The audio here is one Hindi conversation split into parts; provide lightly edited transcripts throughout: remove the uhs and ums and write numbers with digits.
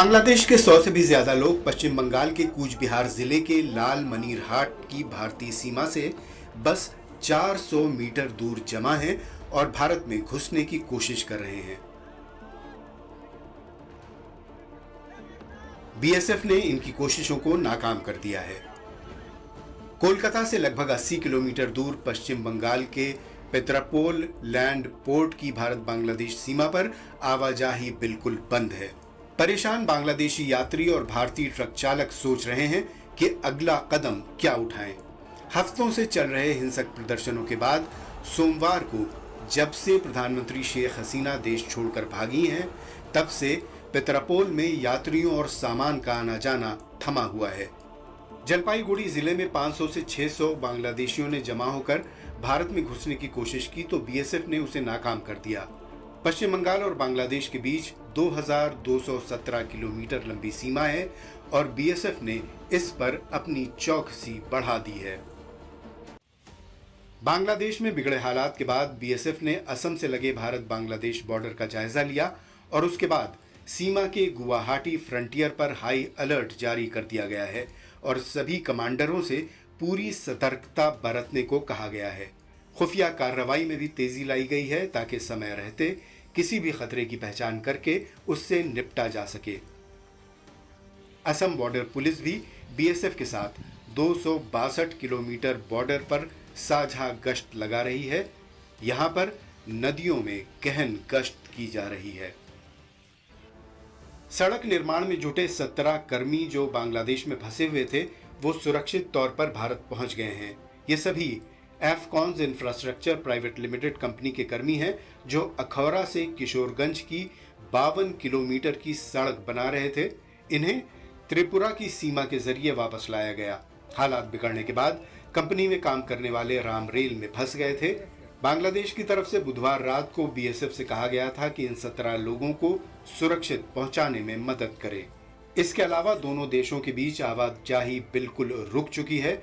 बांग्लादेश के 100 से भी ज्यादा लोग पश्चिम बंगाल के कूच बिहार जिले के लाल मनीरहाट की भारतीय सीमा से बस 400 मीटर दूर जमा हैं और भारत में घुसने की कोशिश कर रहे हैं। बीएसएफ ने इनकी कोशिशों को नाकाम कर दिया है। कोलकाता से लगभग 80 किलोमीटर दूर पश्चिम बंगाल के पेत्रापोल लैंड पोर्ट की भारत बांग्लादेश सीमा पर आवाजाही बिल्कुल बंद है। परेशान बांग्लादेशी यात्री और भारतीय ट्रक चालक सोच रहे हैं कि अगला कदम क्या उठाएं। हफ्तों से चल रहे हिंसक प्रदर्शनों के बाद सोमवार को जब से प्रधानमंत्री शेख हसीना देश छोड़कर भागी हैं, तब से पेत्रापोल में यात्रियों और सामान का आना जाना थमा हुआ है। जलपाईगुड़ी जिले में 500 से 600 बांग्लादेशियों ने जमा होकर भारत में घुसने की कोशिश की तो बीएसएफ ने उसे नाकाम कर दिया। पश्चिम बंगाल और बांग्लादेश के बीच 2217 किलोमीटर लंबी सीमा है और बीएसएफ ने इस पर अपनी चौकसी बढ़ा दी है। बांग्लादेश में बिगड़े हालात के बाद बीएसएफ ने असम से लगे भारत बांग्लादेश बॉर्डर का जायजा लिया और उसके बाद सीमा के गुवाहाटी फ्रंटियर पर हाई अलर्ट जारी कर दिया गया है और सभी कमांडरों से पूरी सतर्कता बरतने को कहा गया है। खुफिया कार्रवाई में भी तेजी लाई गई है ताकि समय रहते किसी भी खतरे की पहचान करके उससे निपटा जा सके। असम बॉर्डर पुलिस भी बीएसएफ के साथ 262 किलोमीटर बॉर्डर पर साझा गश्त लगा रही है। यहां पर नदियों में गहन गश्त की जा रही है। सड़क निर्माण में जुटे 17 कर्मी जो बांग्लादेश में फंसे हुए थे वो सुरक्षित तौर पर भारत पहुंच गए हैं। ये सभी Afcons infrastructure private limited company के कर्मी हैं जो अखौरा से किशोरगंज की 52 किलोमीटर की सड़क बना रहे थे। इन्हें त्रिपुरा की सीमा के जरिए वापस लाया गया। हालात बिगड़ने के बाद कंपनी में काम करने वाले राम रेल में फंस गए थे। बांग्लादेश की तरफ से बुधवार रात को बीएसएफ से कहा गया था कि इन 17 लोगों को सुरक्षित पहुंचाने में मदद करे। इसके अलावा दोनों देशों के बीच आवाजाही बिल्कुल रुक चुकी है।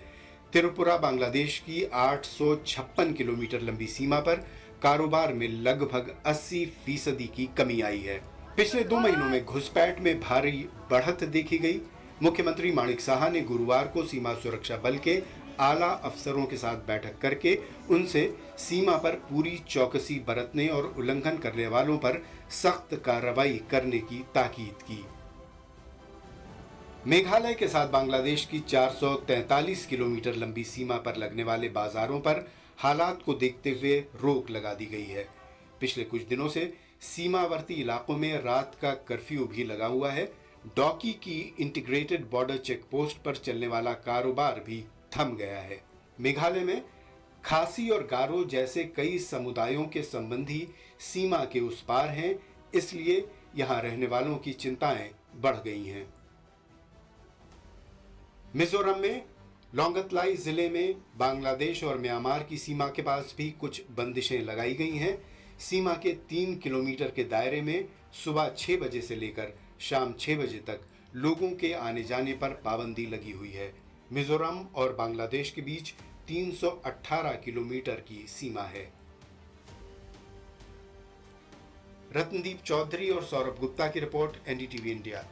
त्रिपुरा बांग्लादेश की 856 किलोमीटर लंबी सीमा पर कारोबार में लगभग 80% की कमी आई है। पिछले 2 महीनों में घुसपैठ में भारी बढ़त देखी गई। मुख्यमंत्री माणिक साहा ने गुरुवार को सीमा सुरक्षा बल के आला अफसरों के साथ बैठक करके उनसे सीमा पर पूरी चौकसी बरतने और उल्लंघन करने वालों पर सख्त कार्रवाई करने की ताकीद की। मेघालय के साथ बांग्लादेश की 443 किलोमीटर लंबी सीमा पर लगने वाले बाजारों पर हालात को देखते हुए रोक लगा दी गई है। पिछले कुछ दिनों से सीमावर्ती इलाकों में रात का कर्फ्यू भी लगा हुआ है। डॉकी की इंटीग्रेटेड बॉर्डर चेक पोस्ट पर चलने वाला कारोबार भी थम गया है। मेघालय में खासी और गारो जैसे कई समुदायों के संबंधी सीमा के उस पार हैं, इसलिए यहां रहने वालों की चिंताएं बढ़ गई हैं। मिजोरम में लोंगतलाई जिले में बांग्लादेश और म्यांमार की सीमा के पास भी कुछ बंदिशें लगाई गई हैं। सीमा के 3 किलोमीटर के दायरे में सुबह 6 बजे से लेकर शाम 6 बजे तक लोगों के आने जाने पर पाबंदी लगी हुई है। मिजोरम और बांग्लादेश के बीच 318 किलोमीटर की सीमा है। रत्नदीप चौधरी और सौरभ गुप्ता की रिपोर्ट, एनडीटीवी इंडिया।